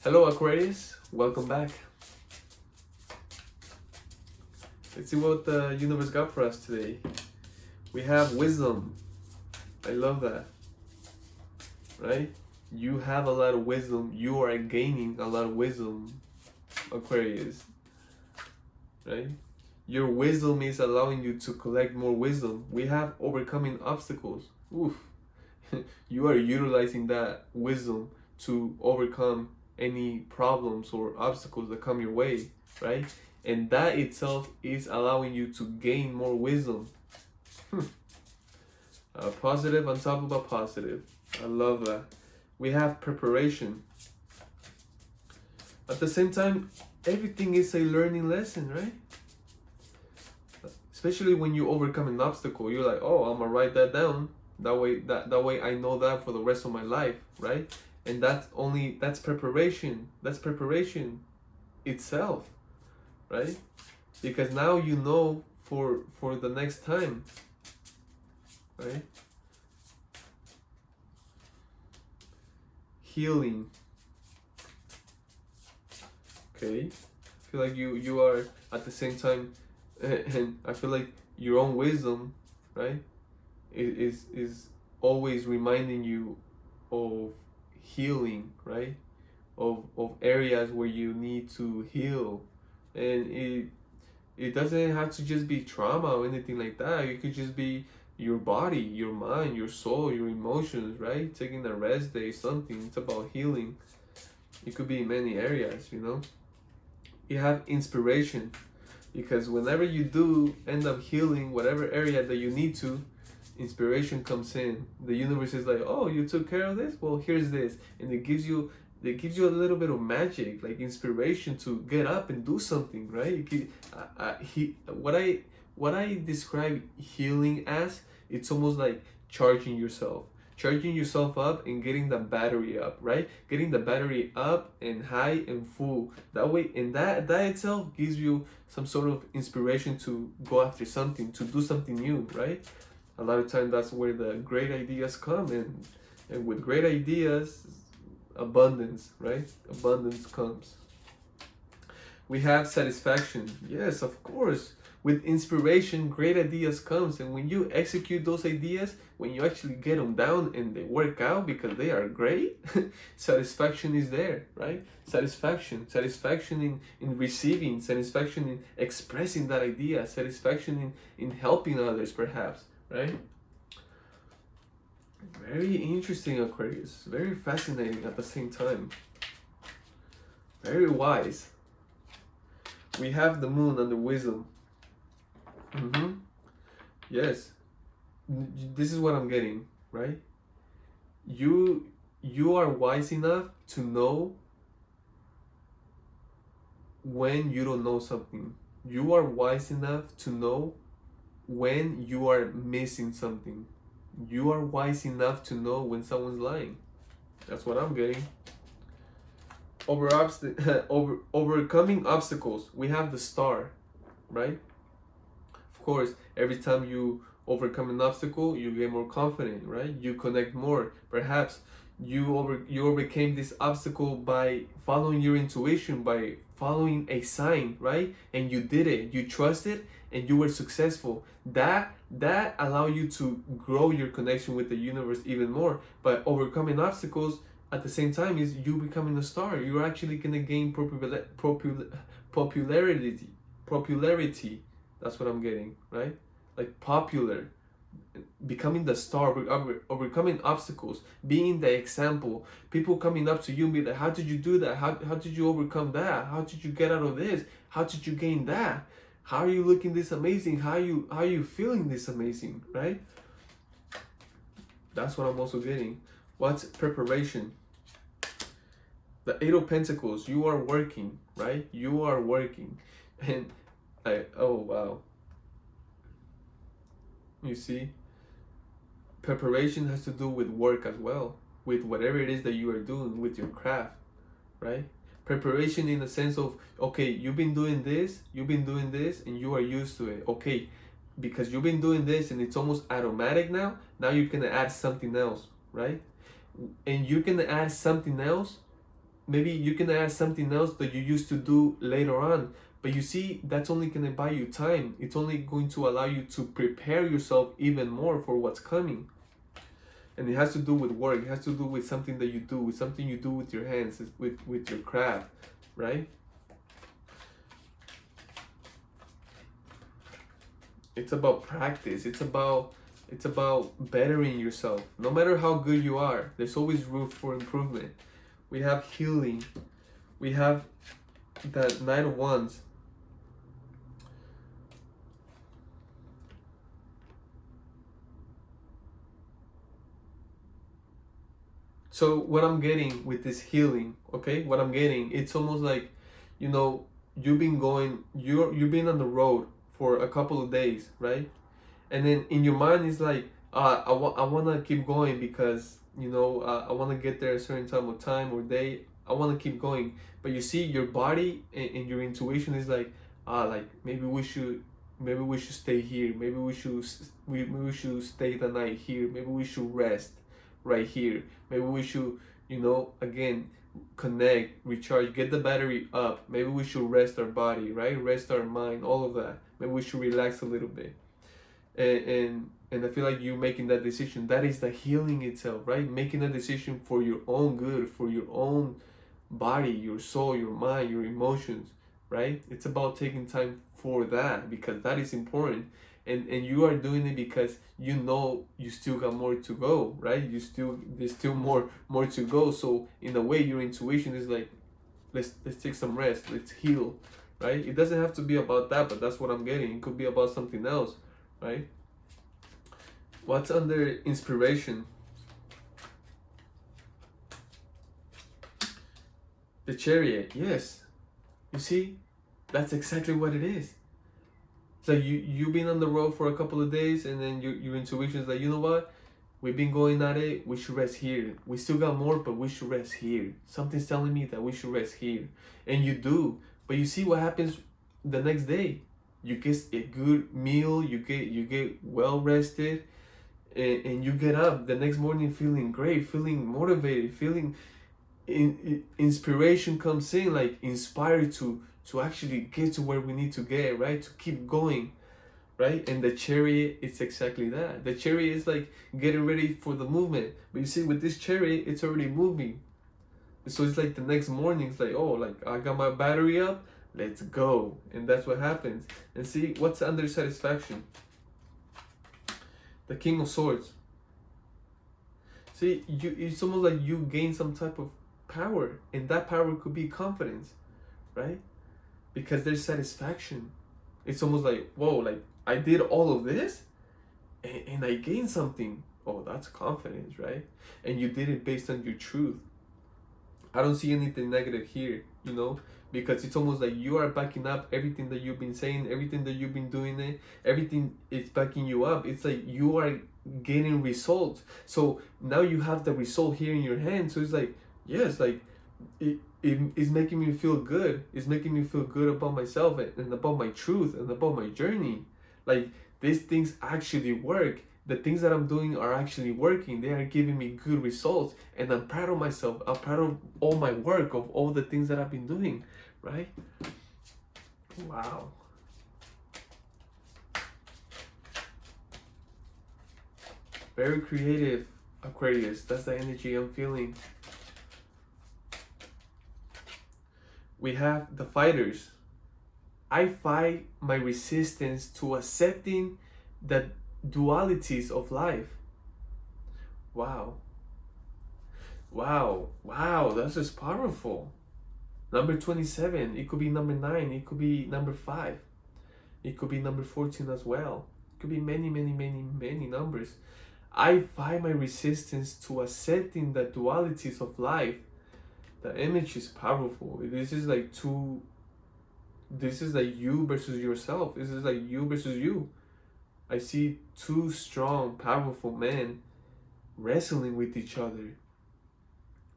Hello Aquarius, welcome back. Let's see what the universe got for us today. We have wisdom. I love that. Right? You have a lot of wisdom. You are gaining a lot of wisdom, Aquarius. Right? Your wisdom is allowing you to collect more wisdom. We have overcoming obstacles. Oof. You are utilizing that wisdom to overcome any problems or obstacles that come your way, right? And that itself is allowing you to gain more wisdom. Positive on top of a positive. I love that. We have preparation. At the same time, everything is a learning lesson, right? Especially when you overcome an obstacle, you're like, oh, I'm gonna write that down. That way I know that for the rest of my life, right? And that's preparation. That's preparation itself, right? Because now you know for the next time, right? Healing. Okay, I feel like you are at the same time, and I feel like your own wisdom, right, is always reminding you of healing, right? Of areas where you need to heal, and it doesn't have to just be trauma or anything like that. It could just be your body, your mind, your soul, your emotions, right? Taking a rest day, something. It's about healing. It could be in many areas, you know. You have inspiration, because whenever you do end up healing whatever area that you need to, inspiration comes in. The universe is like, oh, you took care of this, well, here's this, and it gives you a little bit of magic, like inspiration to get up and do something, right? What I describe healing as, it's almost like charging yourself up and getting the battery up, right? Getting the battery up and high and full. That way, and that itself gives you some sort of inspiration to go after something, to do something new, right? A lot of times that's where the great ideas come in. And with great ideas, abundance, right? Abundance comes. We have satisfaction. Yes, of course. With inspiration, great ideas comes, and when you execute those ideas, when you actually get them down and they work out because they are great, satisfaction is there, right? Satisfaction in receiving, satisfaction in expressing that idea, satisfaction in helping others, perhaps, right? Very interesting, Aquarius. Very fascinating at the same time. Very wise. We have the moon and the wisdom. Yes, this is what I'm getting, right? You are wise enough to know when you don't know something. You are wise enough to know when you are missing something. You are wise enough to know when someone's lying. That's what I'm getting. Overcoming obstacles. We have the star, right? Of course, every time you overcome an obstacle, you get more confident, right? You connect more. Perhaps you overcame this obstacle by following your intuition, by following a sign, right? And you did it. You trusted and you were successful. That allow you to grow your connection with the universe even more. But overcoming obstacles at the same time is you becoming a star. You're actually gonna gain popularity. That's what I'm getting, right? Like popular, becoming the star, overcoming obstacles, being the example. People coming up to you and be like, how did you do that? How did you overcome that? How did you get out of this? How did you gain that? How are you looking this amazing? How are you feeling this amazing, right? That's what I'm also getting. What's preparation? The Eight of Pentacles, you are working, right? You are working. And oh wow. You see, preparation has to do with work as well, with whatever it is that you are doing with your craft, right? Preparation in the sense of, okay, you've been doing this, and you are used to it. Okay, because you've been doing this and it's almost automatic now you're gonna add something else, right? And you're gonna add something else maybe you can add something else that you used to do later on. But you see, that's only going to buy you time. It's only going to allow you to prepare yourself even more for what's coming. And it has to do with work. It has to do with something that you do, with something you do with your hands, with your craft, right? It's about practice. It's about bettering yourself. No matter how good you are, there's always room for improvement. We have healing. We have that Knight of Wands. So what I'm getting with this healing, okay? What I'm getting, it's almost like, you know, you've been on the road for a couple of days, right? And then in your mind it's like, I want to keep going because, you know, I want to get there a certain time or day. I want to keep going. But you see, your body and your intuition is like, like maybe we should stay here. Maybe we should stay the night here. Maybe we should rest right here. Maybe we should, you know, again, connect, recharge, get the battery up. Maybe we should rest our body, right? Rest our mind, all of that. Maybe we should relax a little bit. And I feel like you making that decision, that is the healing itself, right? Making a decision for your own good, for your own body, your soul, your mind, your emotions, right? It's about taking time for that, because that is important. And you are doing it because you know you still got more to go, right? There's still more to go. So in a way, your intuition is like, let's take some rest, let's heal, right? It doesn't have to be about that, but that's what I'm getting. It could be about something else, right? What's under inspiration? The Chariot. Yes, you see, that's exactly what it is. It's like you've been on the road for a couple of days, and then your intuition is like, you know what, we've been going at it, we should rest here. We still got more, but we should rest here. Something's telling me that we should rest here. And you do. But you see what happens the next day. You get a good meal, you get well rested, and you get up the next morning feeling great, feeling motivated, feeling inspiration comes in, like inspired to actually get to where we need to get, right? To keep going, right? And the Chariot, it's exactly that. The Chariot is like getting ready for the movement. But you see, with this Chariot, it's already moving. So it's like the next morning, it's like, oh, like I got my battery up, let's go. And that's what happens. And see, what's under satisfaction? The King of Swords. See, it's almost like you gain some type of power, and that power could be confidence, right? Because there's satisfaction. It's almost like, whoa, like I did all of this and I gained something. Oh, that's confidence, right? And you did it based on your truth. I don't see anything negative here, you know, because it's almost like you are backing up everything that you've been saying, everything that you've been doing, everything is backing you up. It's like you are getting results. So now you have the result here in your hand. So it's like, yes, like it is making me feel good. It's making me feel good about myself and about my truth and about my journey. Like these things actually work. The things that I'm doing are actually working. They are giving me good results, and I'm proud of myself. I'm proud of all my work, of all the things that I've been doing, right? Wow. Very creative, Aquarius. That's the energy I'm feeling. We have the Fighters. I fight my resistance to accepting the dualities of life. Wow. Wow. Wow. That's just powerful. Number 27. It could be number 9. It could be number 5. It could be number 14 as well. It could be many, many, many, many numbers. I find my resistance to accepting the dualities of life. The image is powerful. This is like you versus yourself. This is like you versus you. I see two strong, powerful men wrestling with each other.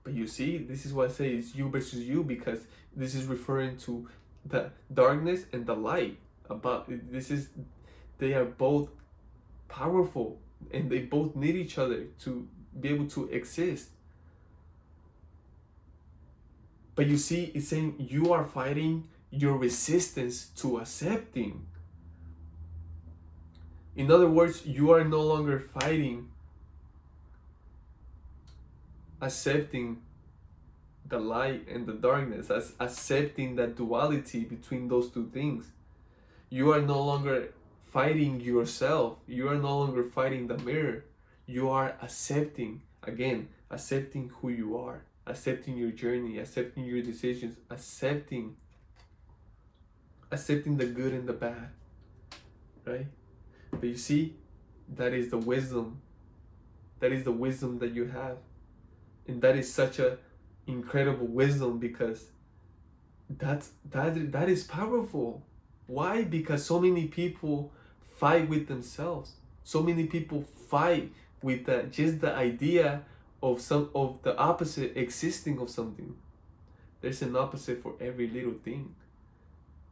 But you see, this is why I say it's you versus you, because this is referring to the darkness and the light. They are both powerful, and they both need each other to be able to exist. But you see, it's saying you are fighting your resistance to accepting. In other words, you are no longer fighting accepting the light and the darkness, as accepting that duality between those two things. You are no longer fighting yourself. You are no longer fighting the mirror. You are accepting, again, accepting who you are, accepting your journey, accepting your decisions, accepting the good and the bad, right? But you see, that is the wisdom. That is the wisdom that you have. And that is such a incredible wisdom, because that is powerful. Why? Because so many people fight with themselves. So many people fight with just the idea of the opposite existing of something. There's an opposite for every little thing.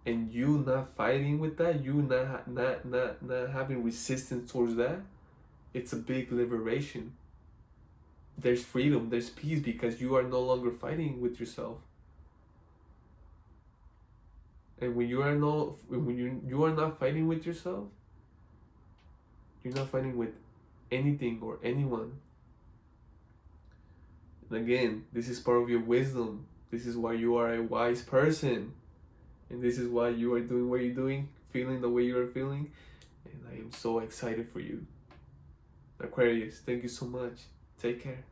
And you not fighting with that, you not having resistance towards that, it's a big liberation. There's freedom, there's peace, because you are no longer fighting with yourself. And when you are not fighting with yourself, you're not fighting with anything or anyone. And again, this is part of your wisdom. This is why you are a wise person. And this is why you are doing what you're doing, feeling the way you are feeling. And I am so excited for you. Aquarius, thank you so much. Take care.